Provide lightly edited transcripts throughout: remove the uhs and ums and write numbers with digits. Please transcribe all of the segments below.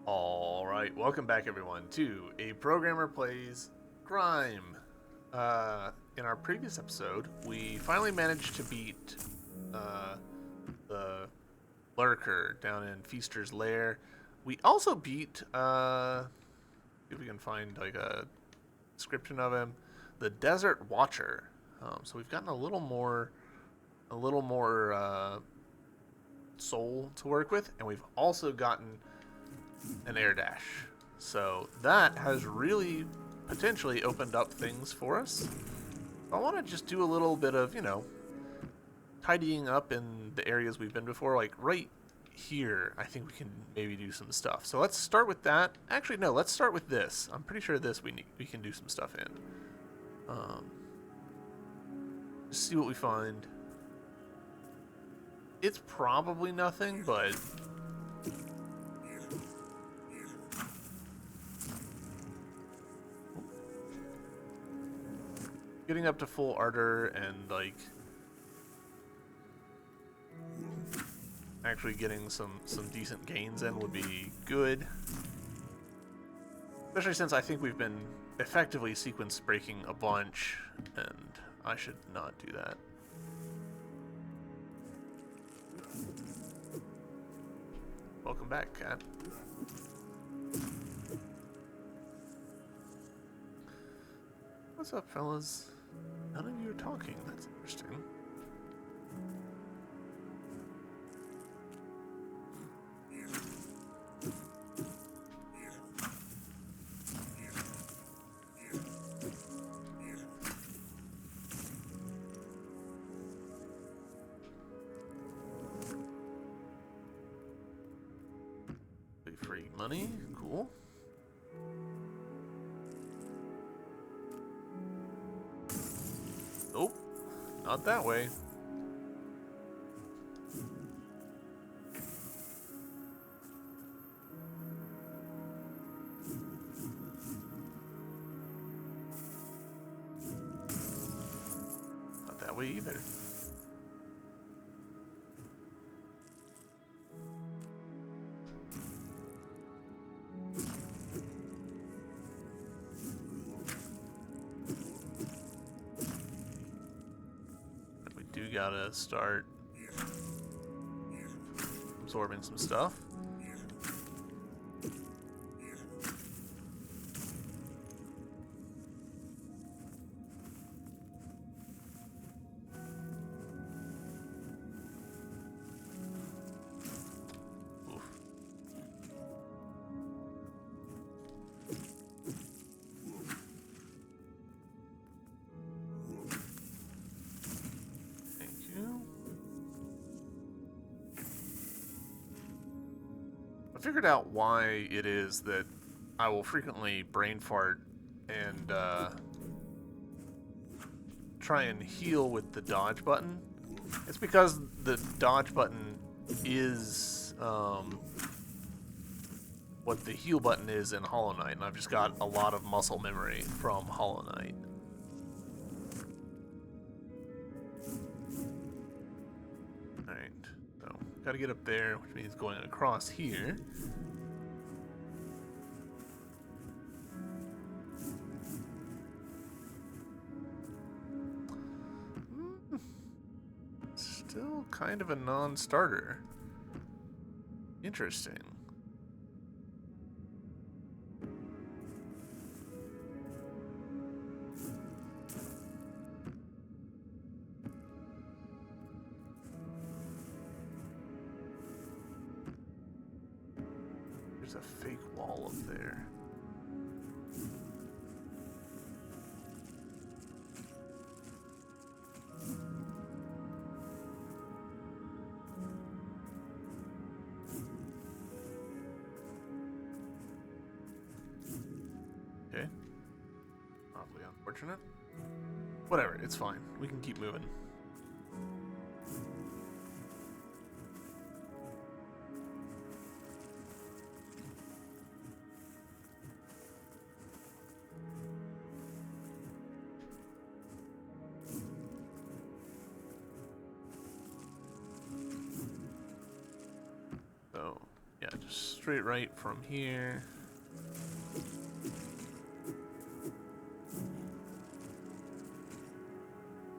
Alright, welcome back everyone to A Programmer Plays Grime. In our previous episode, we finally managed to beat the lurker down in Feaster's Lair. We also beat, see if we can find like a description of him, the Desert Watcher. So we've gotten a little more soul to work with, and we've also gotten an air dash. So that has really potentially opened up things for us. I want to just do a little bit of, tidying up in the areas we've been before. Like right here, I think we can maybe do some stuff. So let's start with that. Actually, no, let's start with this. I'm pretty sure this we can do some stuff in. Just see what we find. It's probably nothing, but getting up to full ardor and like actually getting some decent gains in would be good. Especially since I think we've been effectively sequence breaking a bunch, and I should not do that. Welcome back, cat. What's up, fellas? None of you are talking. That's interesting. Free money, cool. Nope, not that way. Not that way either. Gotta start absorbing some stuff. Oof. I figured out why it is that I will frequently brain fart and try and heal with the dodge button. It's because the dodge button is what the heal button is in Hollow Knight, and I've just got a lot of muscle memory from Hollow Knight. Alright, so gotta get up there, which means going across here. Still kind of a non-starter. Interesting. There's a fake wall up there. Okay. Oddly unfortunate. Whatever, it's fine. We can keep moving. So, yeah, Yeah, just straight right from here.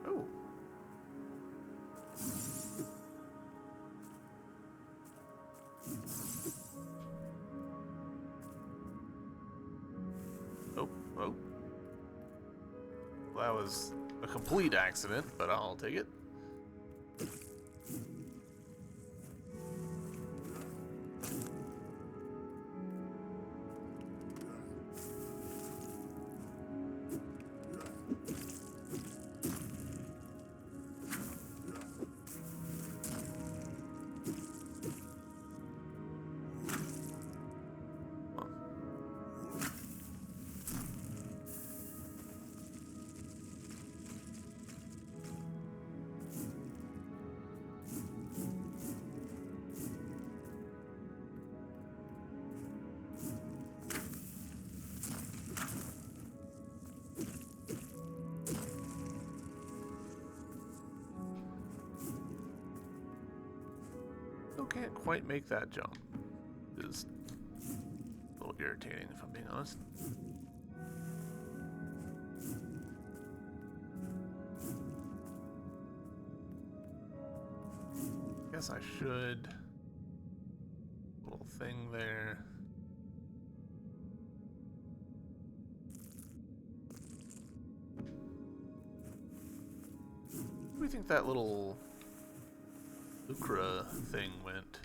Oh. Oh, oh. Well, that was a complete accident, but I'll take it. Still can't quite make that jump. It's a little irritating, if I'm being honest. Guess I should. Little thing there. Where do we think that little Lucra thing went?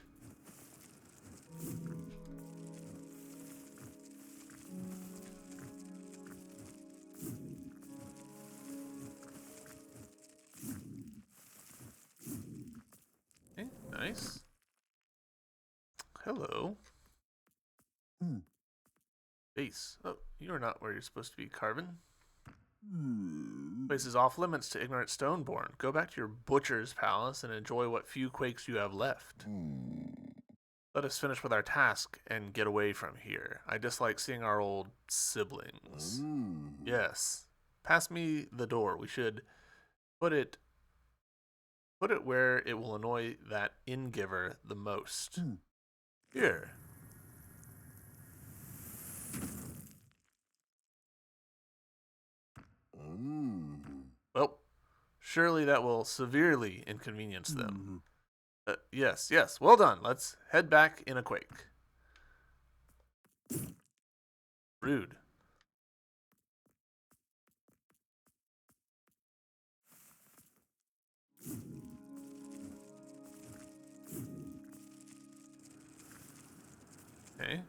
Okay, nice. Hello. Base. Oh, you're not where you're supposed to be, Carvin. Place is off limits to ignorant Stoneborn. Go back to your butcher's palace and enjoy what few quakes you have left. Let us finish with our task and get away from here. I dislike seeing our old siblings. Yes. Pass me the door. We should put it where it will annoy that inn-giver the most. Here. Well, surely that will severely inconvenience them. Yes, yes. Well done. Let's head back in a quake. Rude. Okay.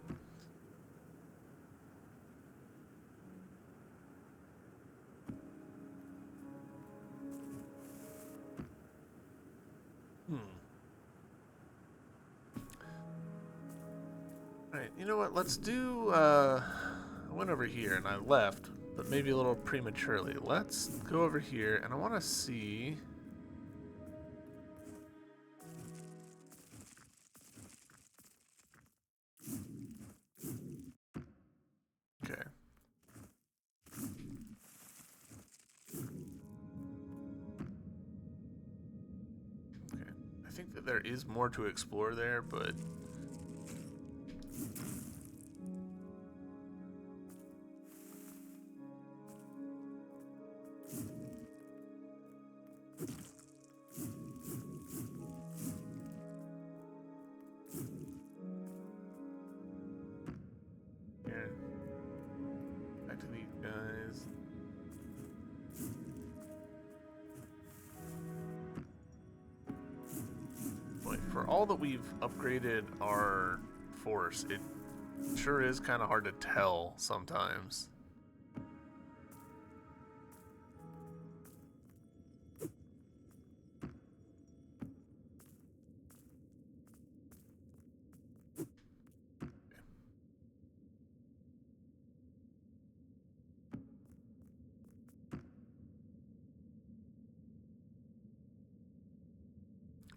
Alright, you know what? Let's do, I went over here and I left, but maybe a little prematurely. Let's go over here and I want to see... Okay. Okay. I think that there is more to explore there, but... Here. Back to these guys. Boy, for all that we've upgraded our force, it sure is kind of hard to tell sometimes.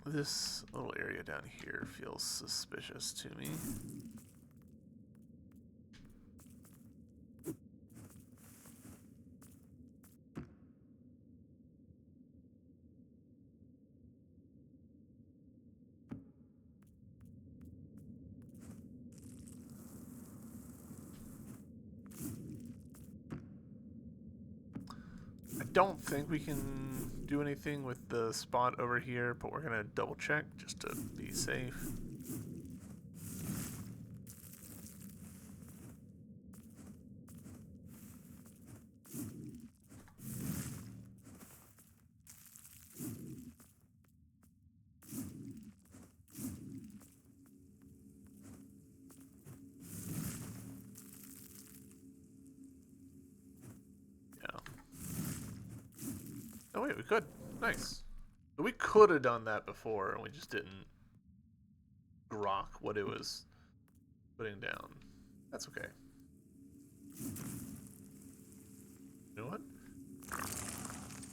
This little area down here feels suspicious to me. don't think we can do anything with the spot over here, but we're gonna double check just to be safe. Oh wait, we could. Nice. But we could have done that before, and we just didn't grok what it was putting down. That's okay. You know what?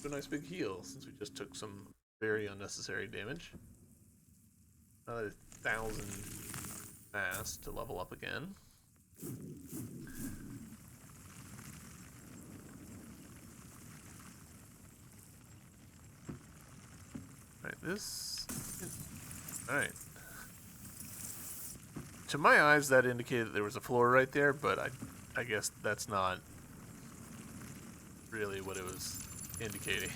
Do a nice big heal, since we just took some very unnecessary damage. Another 1,000 mass to level up again. Alright, this... Alright. To my eyes, that indicated that there was a floor right there, but I guess that's not really what it was indicating.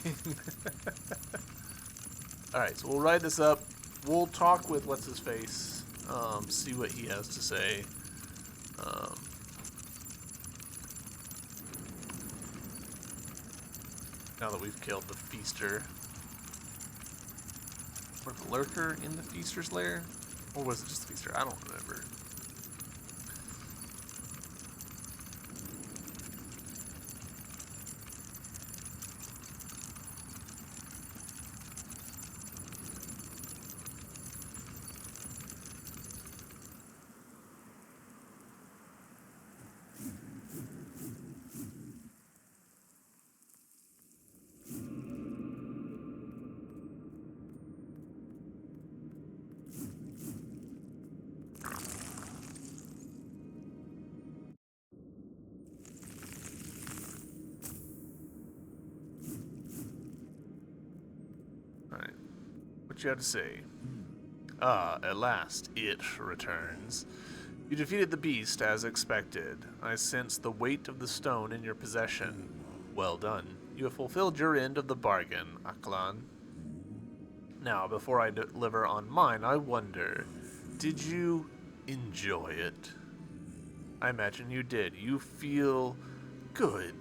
Alright, so we'll ride this up. We'll talk with What's-His-Face, see what he has to say. Now that we've killed the Feaster. Or the Lurker in the Feaster's lair? Or was it just the Feaster? I don't remember. Alright. What you have to say? Ah, at last, it returns. You defeated the beast as expected. I sense the weight of the stone in your possession. Well done. You have fulfilled your end of the bargain, Aklan. Now, before I deliver on mine, I wonder, did you enjoy it? I imagine you did. You feel good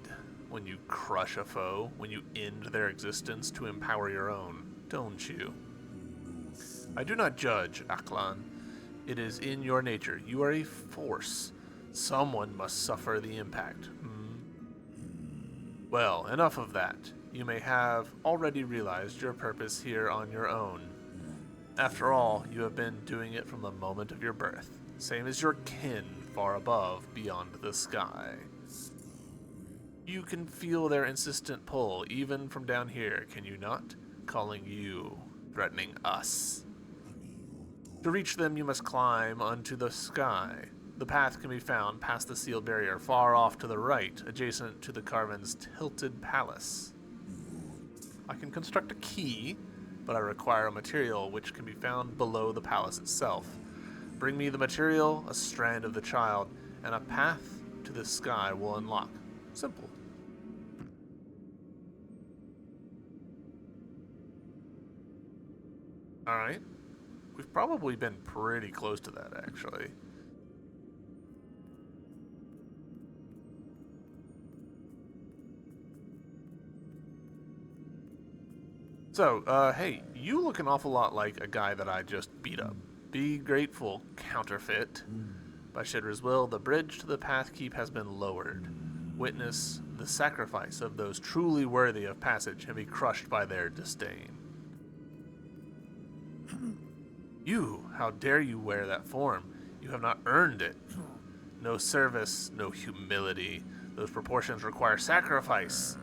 when you crush a foe, when you end their existence to empower your own, don't you? I do not judge, Aklan. It is in your nature. You are a force. Someone must suffer the impact. Well, enough of that. You may have already realized your purpose here on your own. After all, you have been doing it from the moment of your birth, same as your kin far above, beyond the sky. You can feel their insistent pull, even from down here, can you not? Calling you, threatening us. To reach them, you must climb unto the sky. The path can be found past the sealed barrier, far off to the right, adjacent to the Carven's tilted palace. I can construct a key, but I require a material which can be found below the palace itself. Bring me the material, a strand of the child, and a path to the sky will unlock. Simple. Alright. We've probably been pretty close to that, actually. So, hey, you look an awful lot like a guy that I just beat up. Be grateful, counterfeit. By Shidra's will, the bridge to the Pathkeep has been lowered. Witness the sacrifice of those truly worthy of passage and be crushed by their disdain. You, how dare you wear that form? You have not earned it. No service, no humility. Those proportions require sacrifice.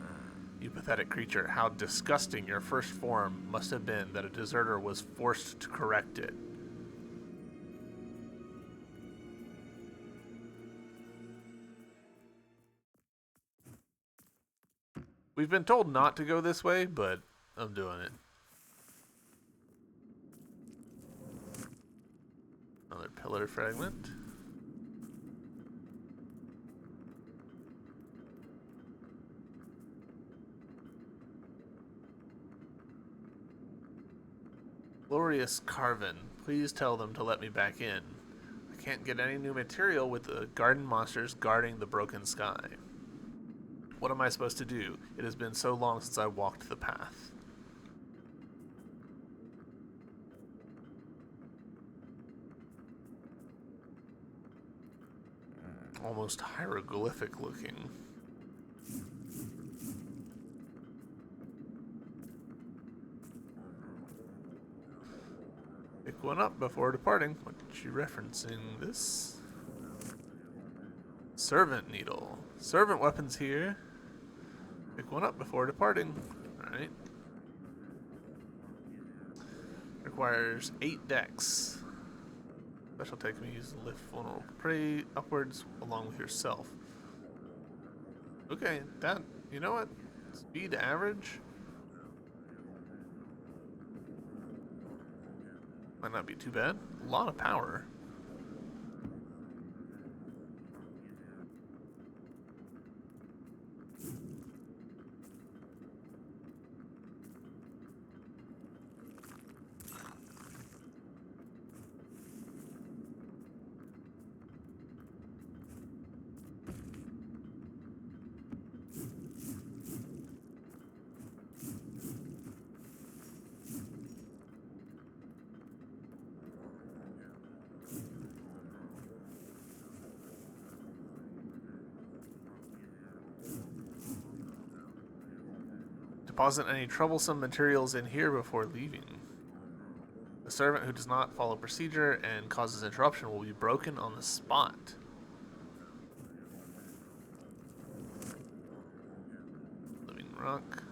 You pathetic creature, how disgusting your first form must have been that a deserter was forced to correct it. We've been told not to go this way, but I'm doing it. Another pillar fragment. Glorious Carven. Please tell them to let me back in. I can't get any new material with the garden monsters guarding the broken sky. What am I supposed to do? It has been so long since I walked the path. Almost hieroglyphic looking. Pick one up before departing. What you referencing this? Servant needle. Servant weapons here. Pick one up before departing. Alright. Requires 8 decks. Special take me use lift vulnerable prey upwards along with yourself. Okay, that, you know what? Speed average? Might not be too bad. A lot of power. Deposit any troublesome materials in here before leaving. The servant who does not follow procedure and causes interruption will be broken on the spot. Living rock.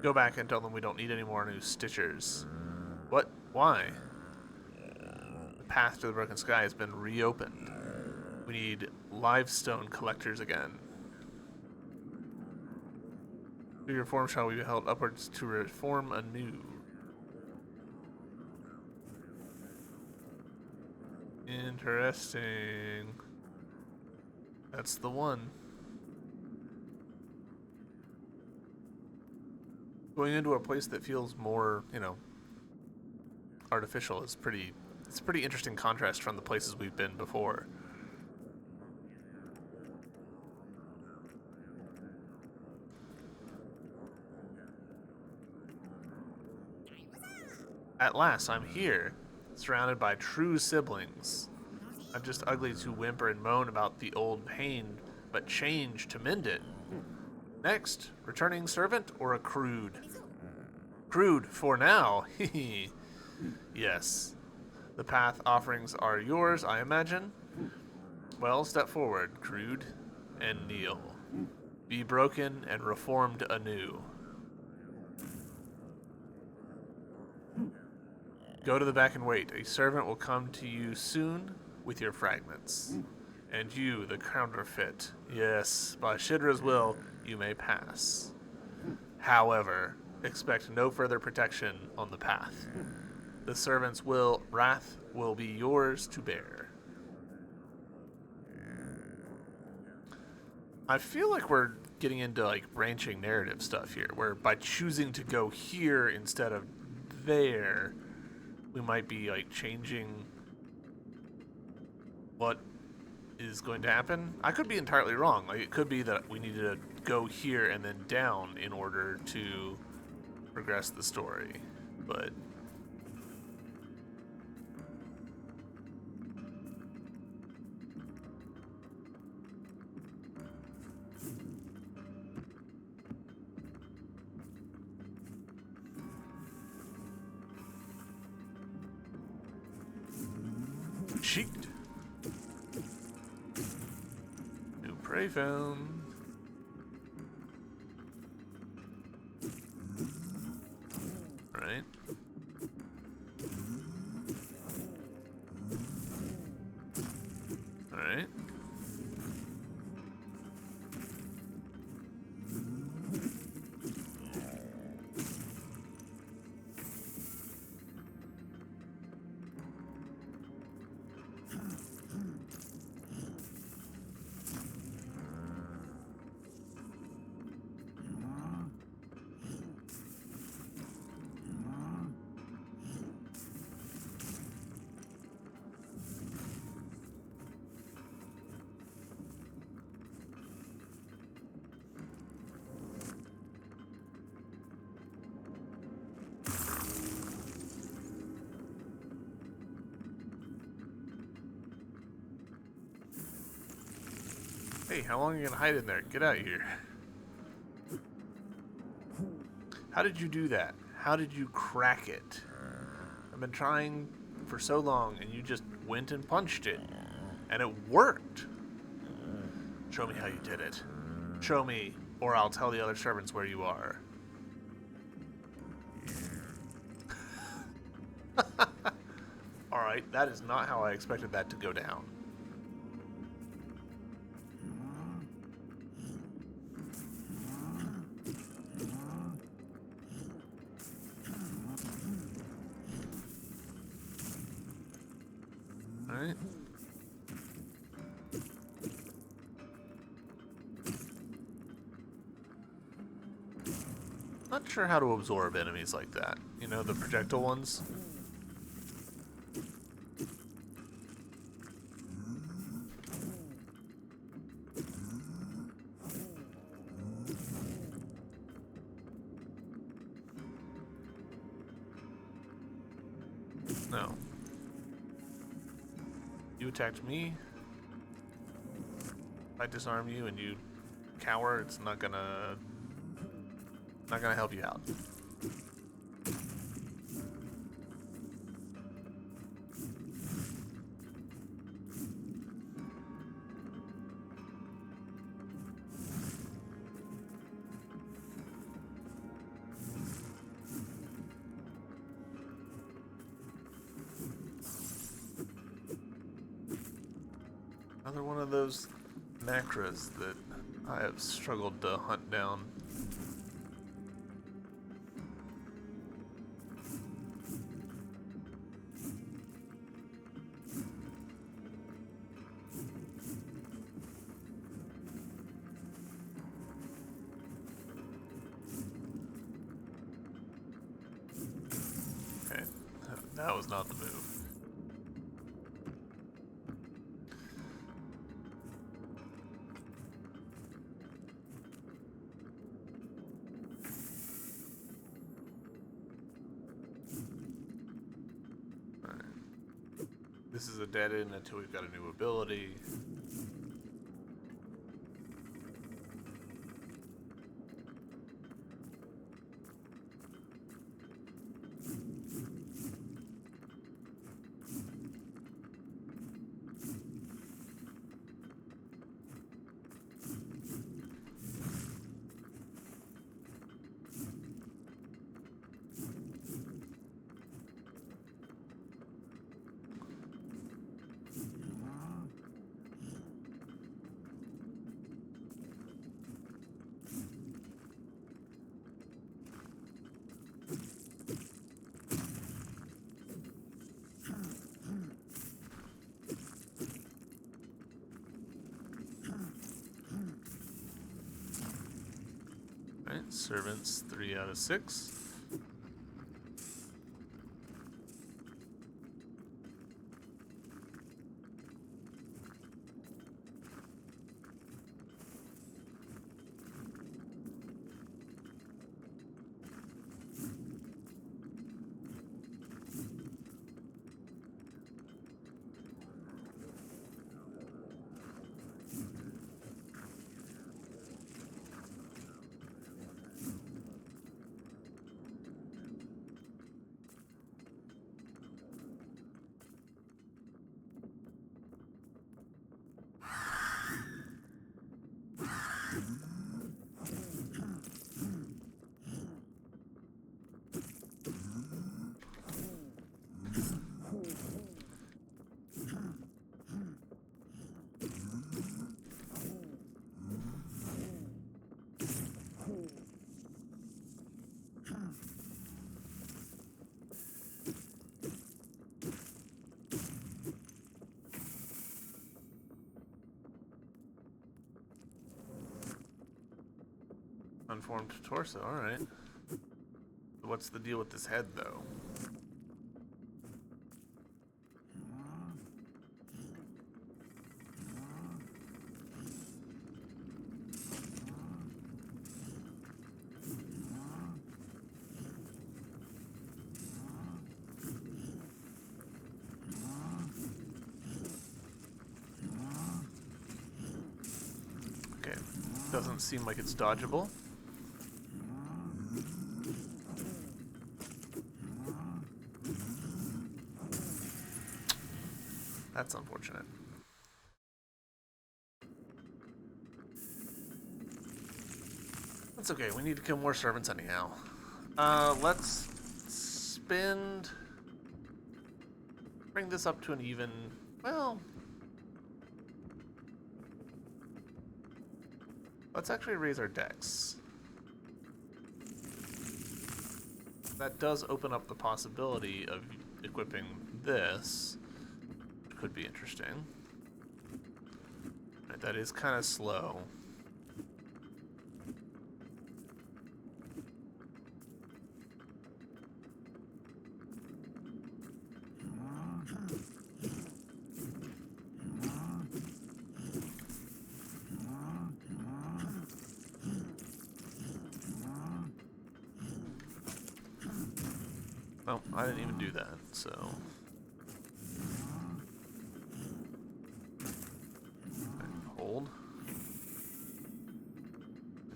Go back and tell them we don't need any more new stitchers. What? Why? Path to the broken sky has been reopened. We need livestone collectors again. Through your form shall we be held upwards to reform anew. Interesting. That's the one. Going into a place that feels more, you know, artificial is pretty... It's a pretty interesting contrast from the places we've been before. At last, I'm here, surrounded by true siblings. Not just ugly to whimper and moan about the old pain, but change to mend it. Next, returning servant or a crude? Crude for now. Yes. The path offerings are yours, I imagine. Well, step forward, crude, and kneel. Be broken and reformed anew. Go to the back and wait. A servant will come to you soon with your fragments. And you, the counterfeit. Yes, by Shidra's will, you may pass. However, expect no further protection on the path. The servant's wrath will be yours to bear. I feel like we're getting into like branching narrative stuff here, where by choosing to go here instead of there, we might be like changing what is going to happen. I could be entirely wrong. Like it could be that we needed to go here and then down in order to progress the story, but cheeked. New prey found. Right. Alright. Hey, how long are you gonna hide in there? Get out of here. How did you do that? How did you crack it? I've been trying for so long, and you just went and punched it. And it worked. Show me how you did it. Show me, or I'll tell the other servants where you are. Alright, that is not how I expected that to go down. Alright. Not sure how to absorb enemies like that. You know, the projectile ones? No. You attacked me. If I disarm you and you cower, it's not gonna help you out. Another one of those macras that I have struggled to hunt down. Okay, that was not the move. This is a dead end until we've got a new ability. Alright, servants 3 out of 6. Unformed torso, alright. What's the deal with this head, though? Doesn't seem like it's dodgeable. That's unfortunate. That's okay, we need to kill more servants anyhow. Let's spend... Bring this up to an even... Well... Let's actually raise our dex. That does open up the possibility of equipping this, which could be interesting. Right, that is kind of slow. Oh, I didn't even do that, so... Hold.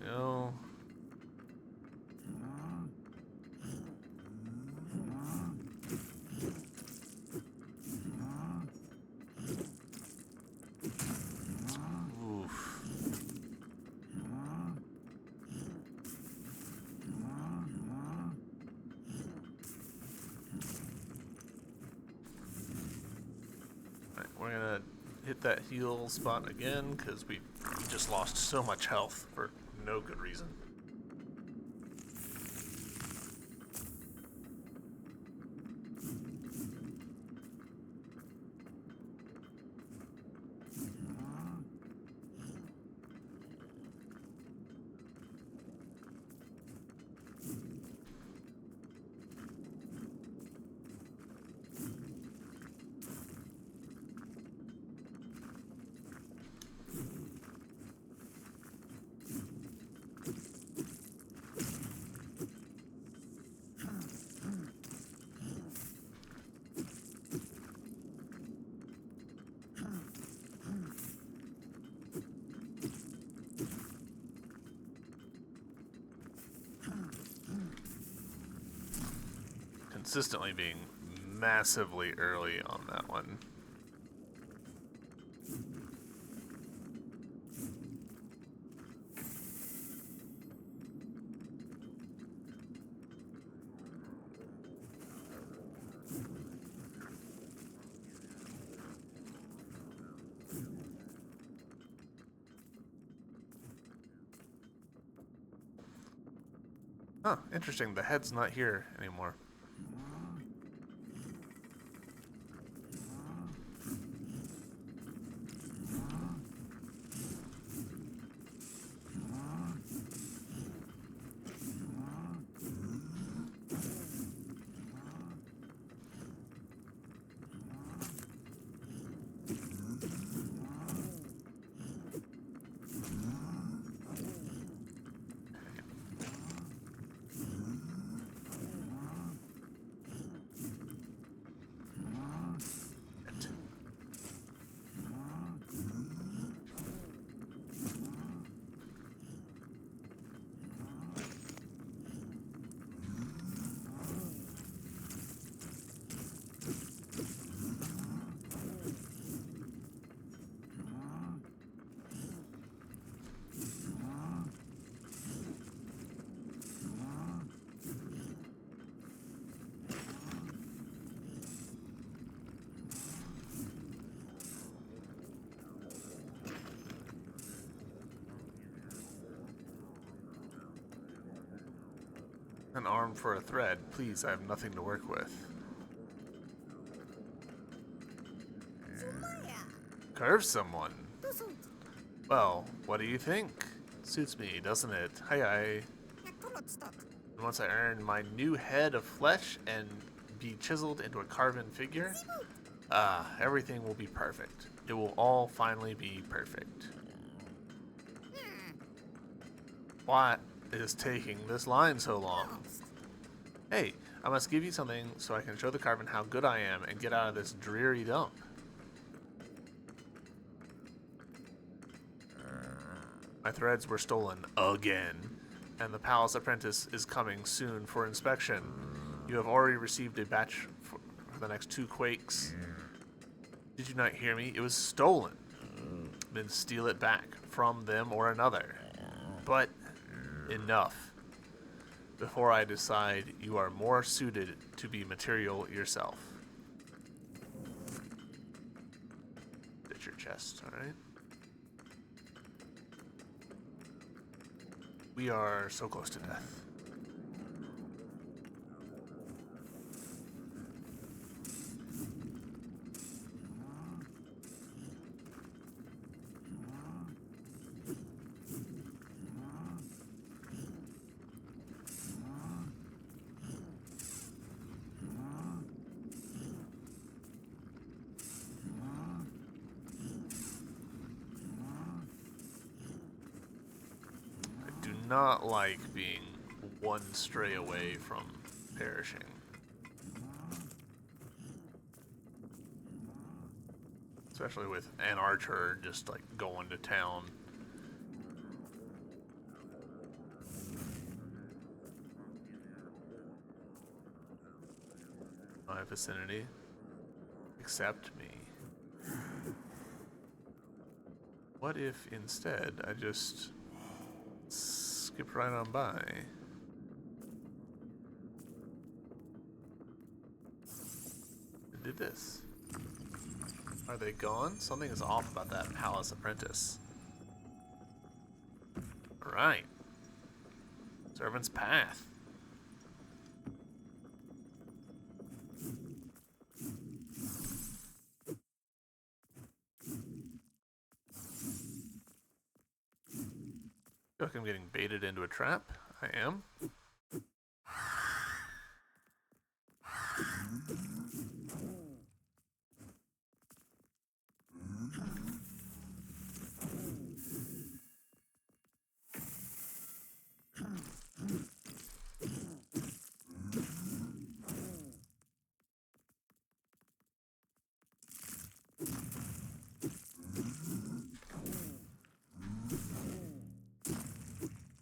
No. Oof. We're gonna hit that heal spot again because we just lost so much health for no good reason. Consistently being massively early on that one. Huh, interesting. The head's not here anymore. An arm for a thread. Please, I have nothing to work with. Curve someone. Well, what do you think? Suits me, doesn't it? Hi. Once I earn my new head of flesh and be chiseled into a carven figure, everything will be perfect. It will all finally be perfect. What is taking this line so long? Hey, I must give you something so I can show the carven how good I am and get out of this dreary dump. My threads were stolen again, and the palace apprentice is coming soon for inspection. You have already received a batch for the next 2 quakes. Did you not hear me? It was stolen. Then steal it back from them or another. But enough. Before I decide you are more suited to be material yourself. That's your chest, alright? We are so close to death. Not like being one stray away from perishing. Especially with an archer just like going to town. My vicinity. Accept me. What if instead I just skip right on by? And did this. Are they gone? Something is off about that palace apprentice. Alright. Servant's path. I feel like I'm getting baited into a trap. I am.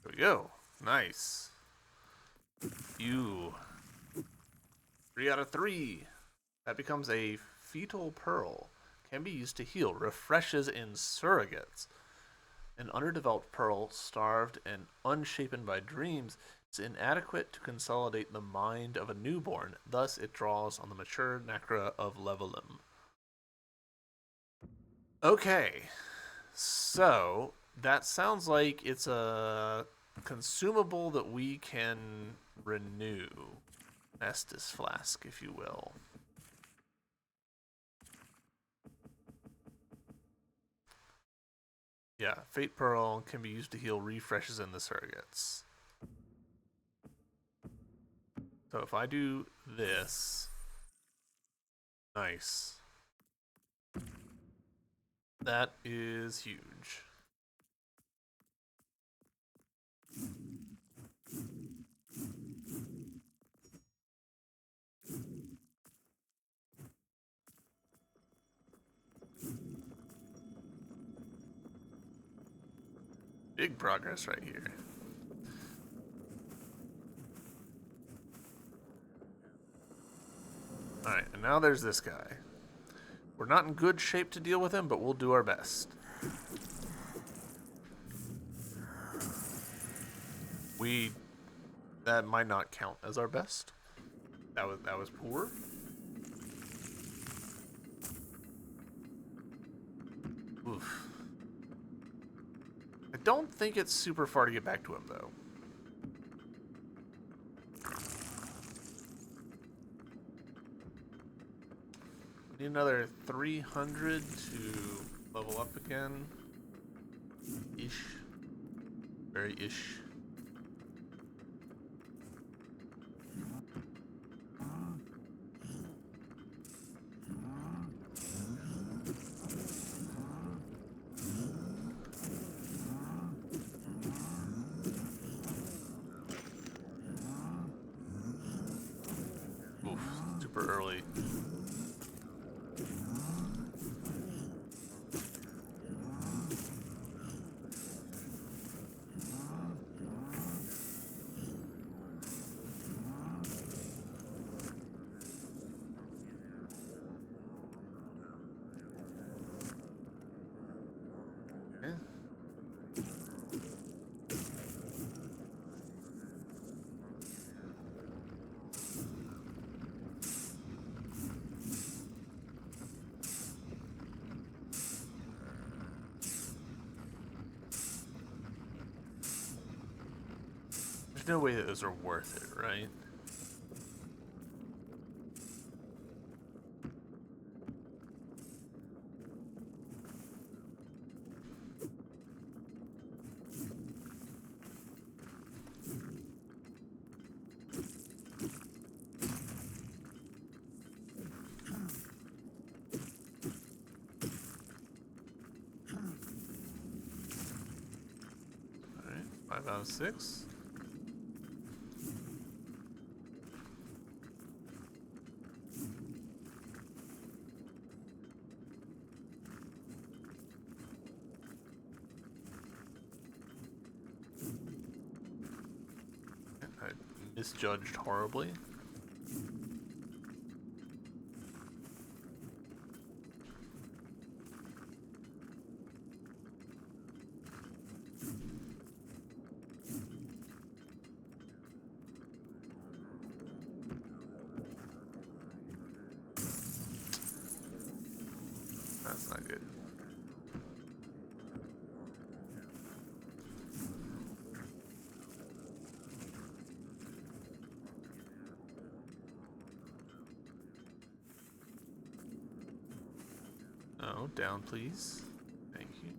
There we go. Nice. You. 3 out of 3. That becomes a fetal pearl. Can be used to heal. Refreshes in surrogates. An underdeveloped pearl, starved and unshapen by dreams, is inadequate to consolidate the mind of a newborn. Thus, it draws on the mature Necra of Levelim. Okay. So, that sounds like it's a consumable that we can renew. Estus flask, if you will. Yeah, Fate Pearl can be used to heal refreshes in the surrogates. So if I do this, nice. That is huge. Big progress right here. Alright, and now there's this guy. We're not in good shape to deal with him, but we'll do our best. That might not count as our best. That was poor. Oof. I don't think it's super far to get back to him, though. We need another 300 to level up again. Ish. Very ish. Oof, super early. no way that those are worth it, right? Alright, 5 out of 6. I misjudged horribly. That's not good. Oh, down please. Thank you.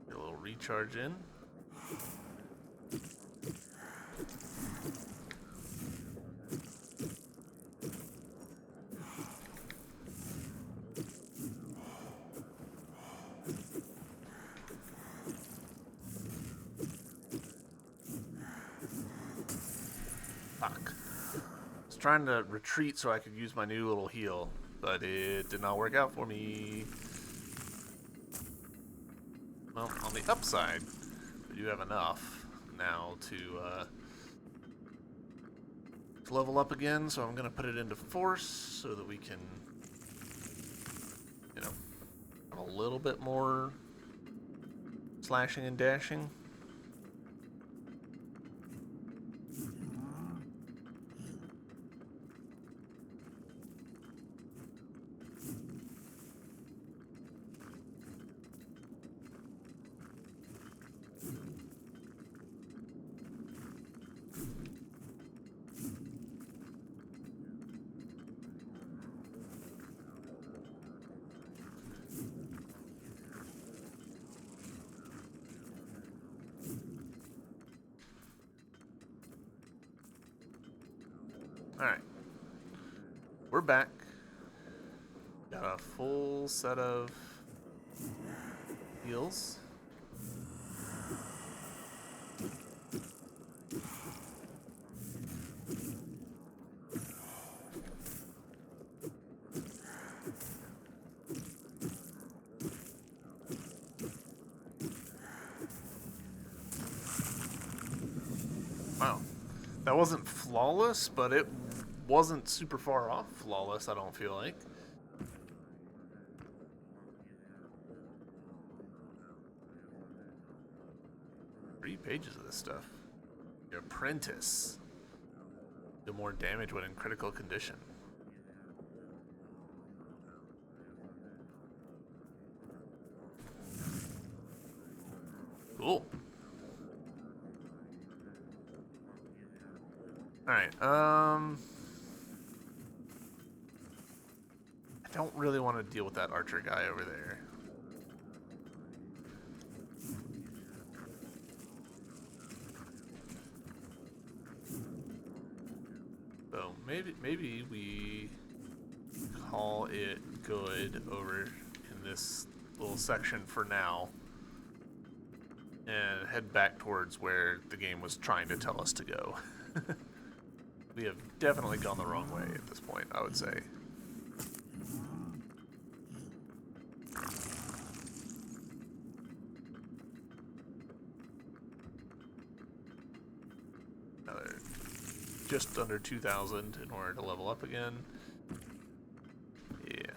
Get a little recharge in. Fuck. I was trying to retreat so I could use my new little heal, but it did not work out for me. Well, on the upside, we do have enough now to level up again, so I'm going to put it into force so that we can, you know, have a little bit more slashing and dashing. Alright. We're back. Got a full set of heals. Wow. That wasn't flawless, but it wasn't super far off flawless, I don't feel like. Three pages of this stuff. Your apprentice. Do more damage when in critical condition. Cool. Alright, I don't really want to deal with that archer guy over there. So maybe we call it good over in this little section for now and head back towards where the game was trying to tell us to go. We have definitely gone the wrong way at this point, I would say. Another just under 2,000 in order to level up again. Yeah.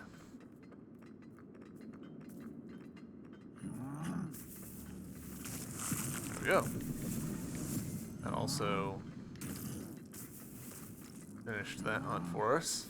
go. That also finished that hunt for us.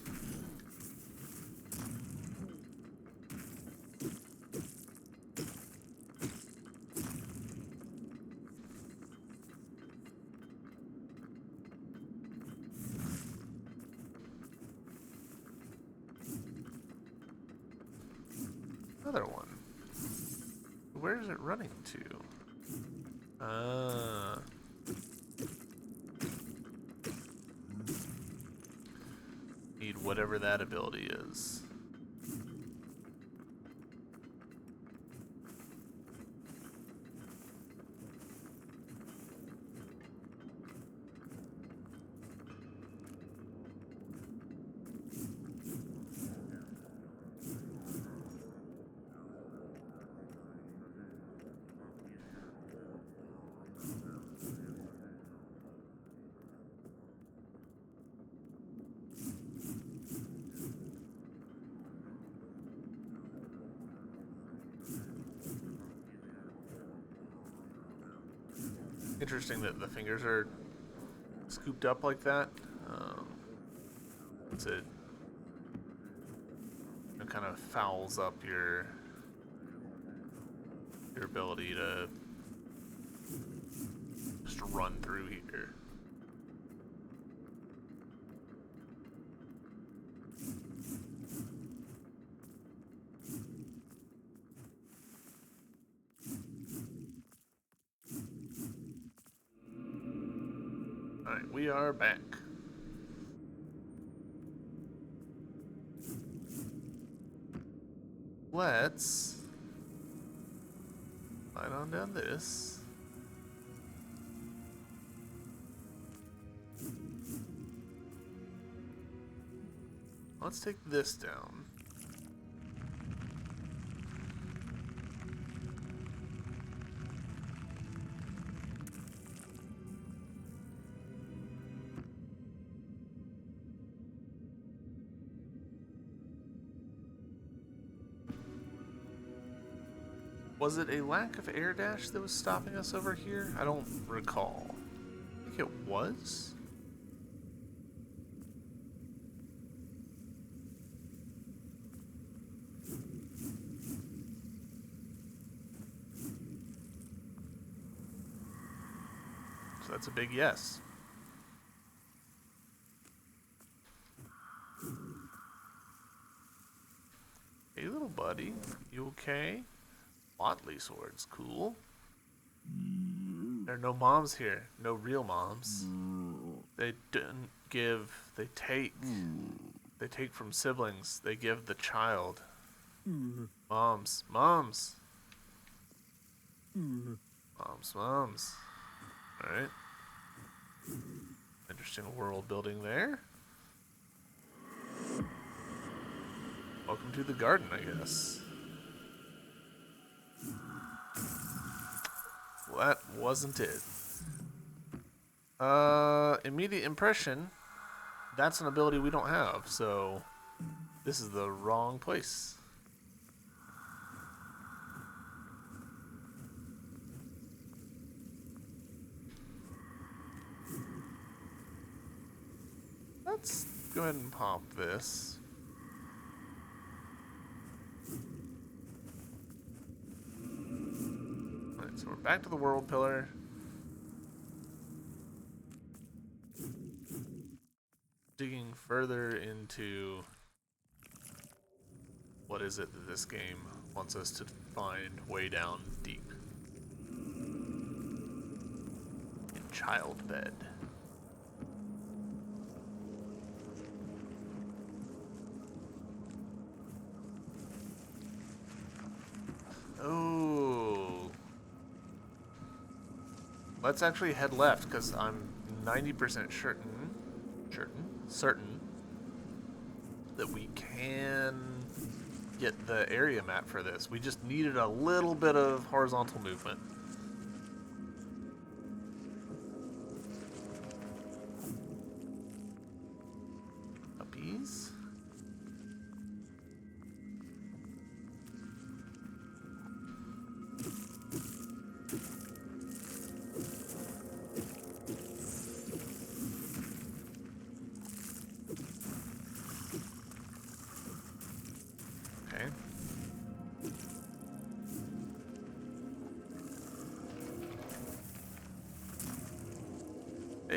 Another one. Where is it running to? Need whatever that ability is. Interesting that the fingers are scooped up like that. It kind of fouls up your ability to just run through here. Alright, we are back. Let's slide on down this. Let's take this down. Was it a lack of air dash that was stopping us over here? I don't recall. I think it was. So that's a big yes. Hey, little buddy. You okay? Motley swords, cool. There are no moms here. No real moms. They didn't give, they take. They take from siblings. They give the child. Moms. Moms. Moms, moms. Alright. Interesting world building there. Welcome to the garden, I guess. Well, that wasn't it. Immediate impression. That's an ability we don't have, so this is the wrong place. Let's go ahead and pop this. Alright, so we're back to the world pillar. Digging further into what is it that this game wants us to find way down deep. In childbed. Oh. Let's actually head left because I'm 90% certain that we can get the area map for this. We just needed a little bit of horizontal movement. Puppies.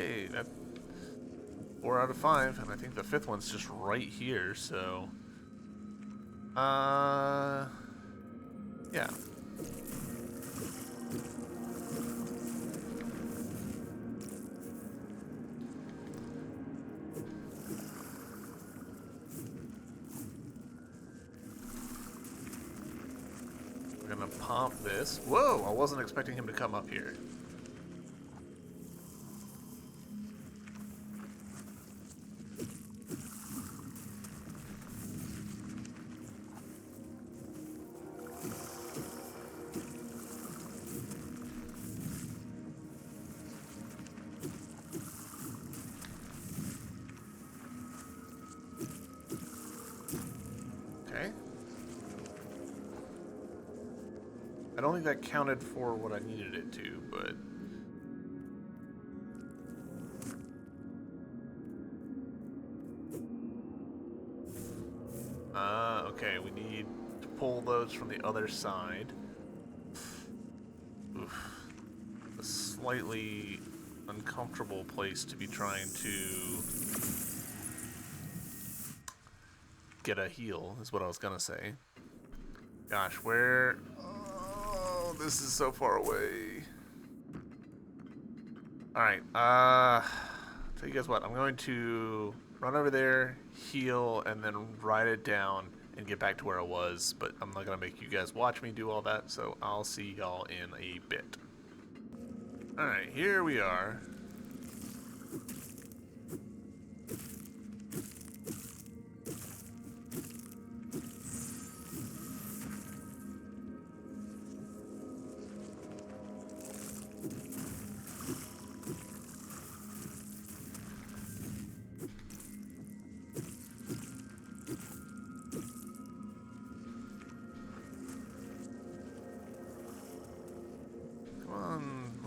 Hey, that 4 out of 5, and I think the 5th one's just right here, so... yeah. We're gonna pop this. Whoa, I wasn't expecting him to come up here. Okay. I don't think that counted for what I needed it to, but... okay, we need to pull those from the other side. Oof. A slightly uncomfortable place to be trying to get a heal, is what I was gonna say. Gosh, where... Oh, this is so far away. Alright, tell you guys what, I'm going to run over there, heal, and then ride it down and get back to where I was, but I'm not gonna make you guys watch me do all that, so I'll see y'all in a bit. Alright, here we are.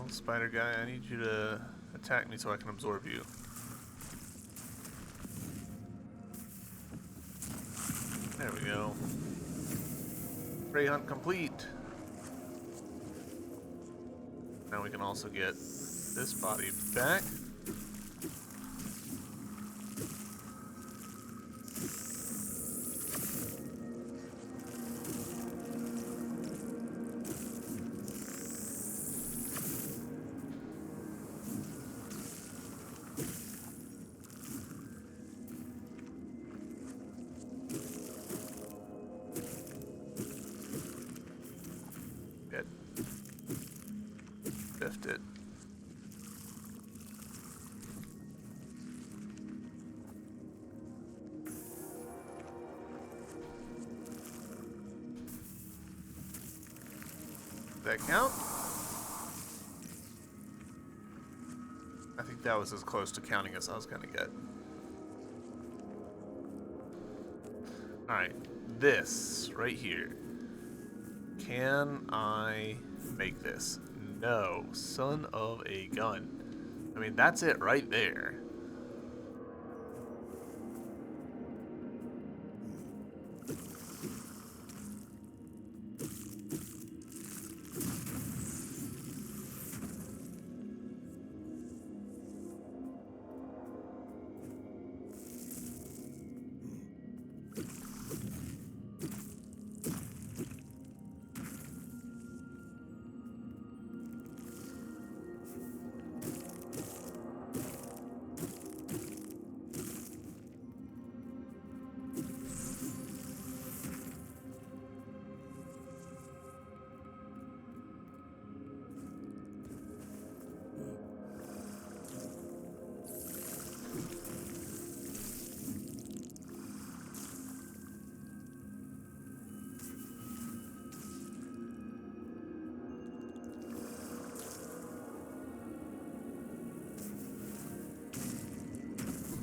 Spider guy, I need you to attack me so I can absorb you. There we go. Prey hunt complete. Now we can also get this body back. Biffed it. Did that count? I think that was as close to counting as I was gonna get. Alright, this right here. Can I make this? No, son of a gun. I mean, that's it right there.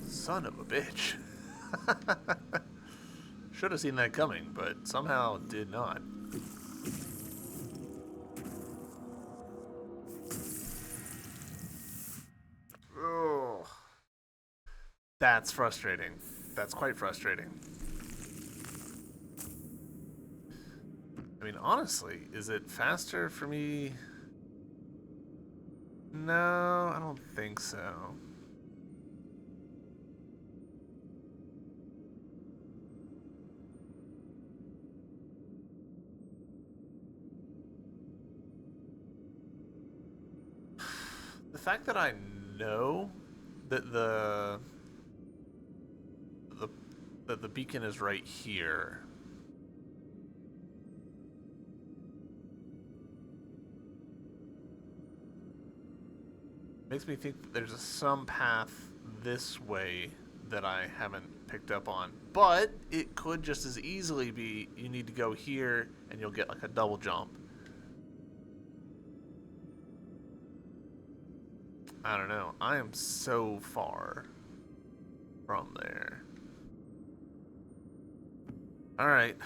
Son of a bitch. Should have seen that coming, but somehow did not. Oh, that's frustrating. That's quite frustrating. I mean, honestly, is it faster for me No, I don't think so. The fact that I know that the that the beacon is right here makes me think that there's some path this way that I haven't picked up on. But it could just as easily be you need to go here and you'll get like a double jump. I don't know. I am so far from there. Alright.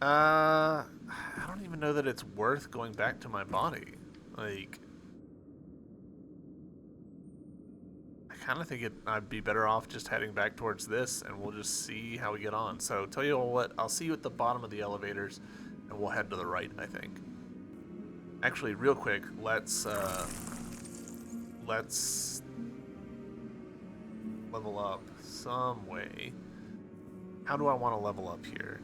I don't even know that it's worth going back to my body. Like, kind of think I'd be better off just heading back towards this, and we'll just see how we get on. So tell you what, I'll see you at the bottom of the elevators, and we'll head to the right, I think. Actually, real quick, let's level up some way. How do I want to level up here?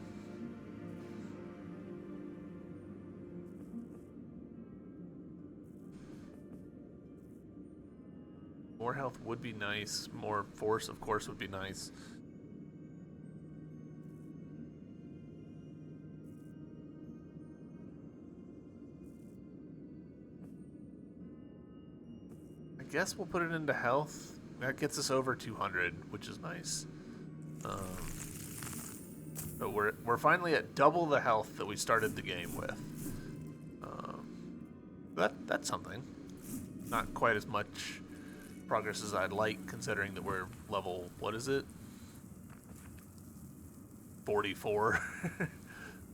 More health would be nice. More force, of course, would be nice. I guess we'll put it into health. That gets us over 200, which is nice. But we're finally at double the health that we started the game with. That's something. Not quite as much progress as I'd like, considering that we're level, what is it? 44.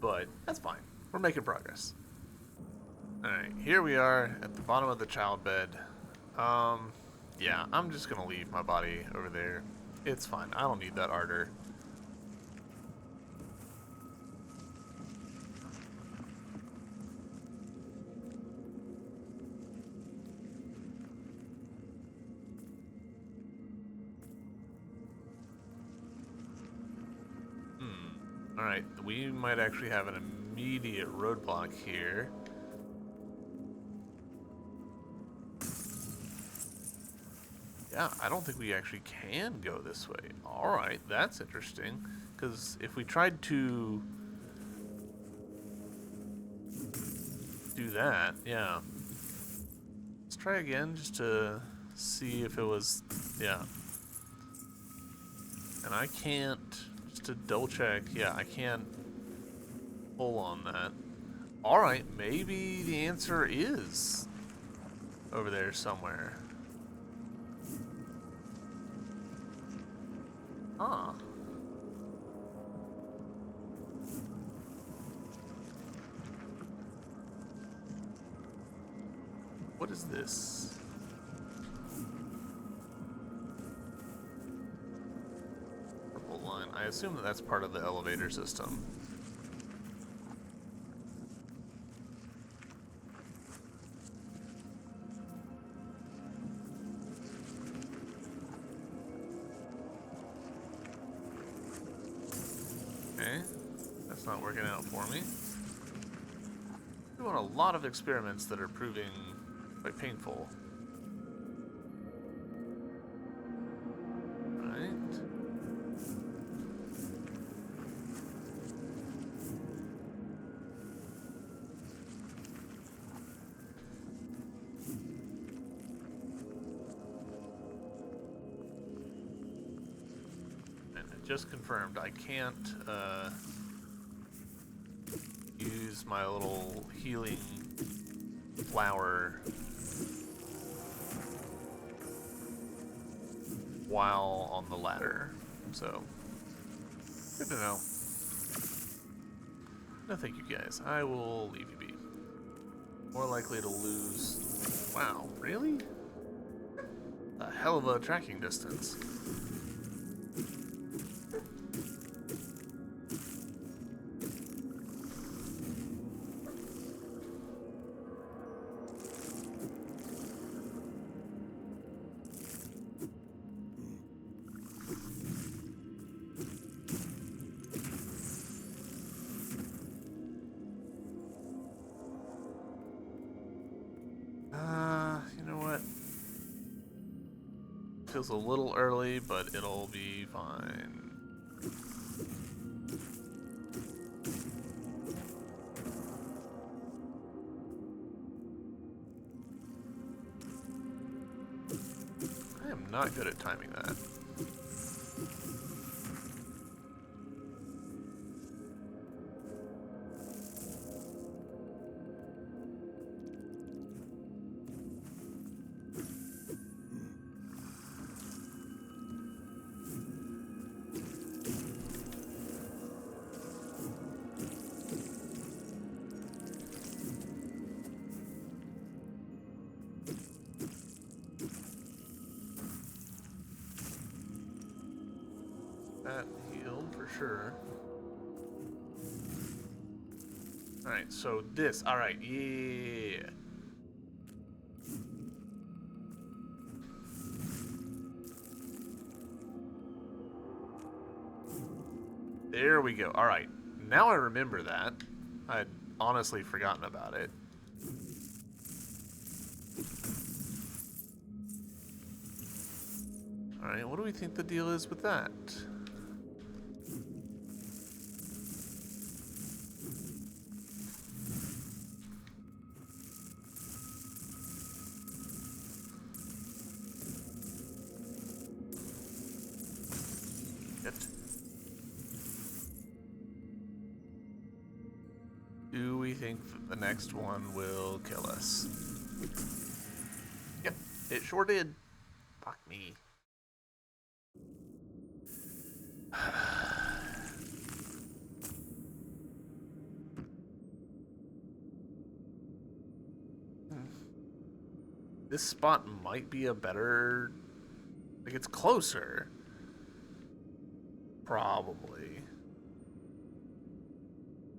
But that's fine. We're making progress. Alright, here we are at the bottom of the child bed. Yeah, I'm just gonna leave my body over there. It's fine. I don't need that ardor. Alright, we might actually have an immediate roadblock here. Yeah, I don't think we actually can go this way. Alright, that's interesting. Because if we tried to do that, yeah. Let's try again just to see if it was, yeah. And I can't, just to double check, yeah, I can't pull on that. Alright, maybe the answer is over there somewhere. Huh. What is this? Purple line. I assume that that's part of the elevator system. Okay, that's not working out for me. Doing a lot of experiments that are proving quite painful. Right. And it just confirmed I can't use my little healing flower while on the ladder. So, good to know. No thank you guys. I will leave you be. More likely to lose. Wow, really? A hell of a tracking distance. feels a little early, but it'll be fine. I am not good at timing that. That healed for sure. Alright, so this. Alright, yeah. There we go. Alright, now I remember that. I'd honestly forgotten about it. Alright, what do we think the deal is with that? Do we think the next one will kill us? Yep, it sure did. Fuck me. This spot might be a better... Like, it's closer. Probably.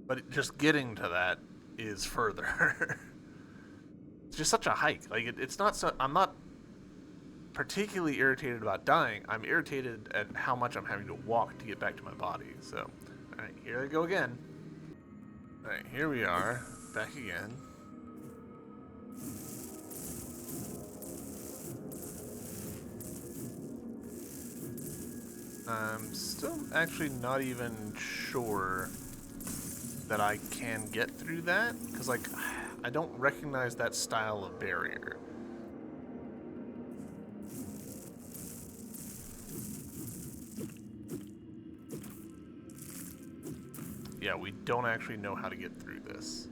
But just getting to that is further. It's just such a hike. Like, it's not so... I'm not particularly irritated about dying. I'm irritated at how much I'm having to walk to get back to my body. So, alright, here I go again. Alright, here we are. Back again. I'm still actually not even sure that I can get through that, because, like, I don't recognize that style of barrier. Yeah, we don't actually know how to get through this.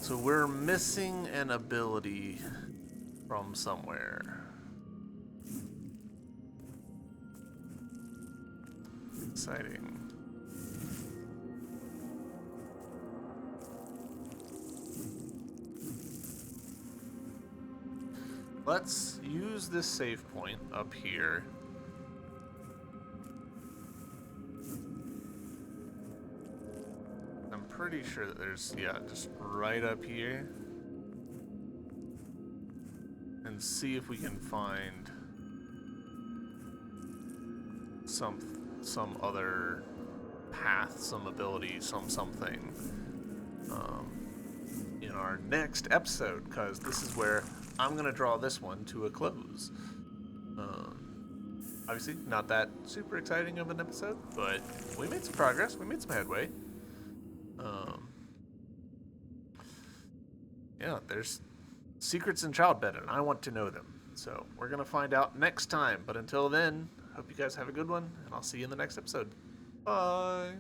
So we're missing an ability from somewhere. Exciting. Let's use this save point up here. I'm pretty sure that there's, yeah, just right up here. And see if we can find some other path, some ability, something in our next episode, because this is where I'm gonna draw this one to a close. Obviously, not that super exciting of an episode, but we made some progress. We made some headway. Yeah, there's secrets in Childbed, and I want to know them. So we're gonna find out next time. But until then, hope you guys have a good one, and I'll see you in the next episode. Bye.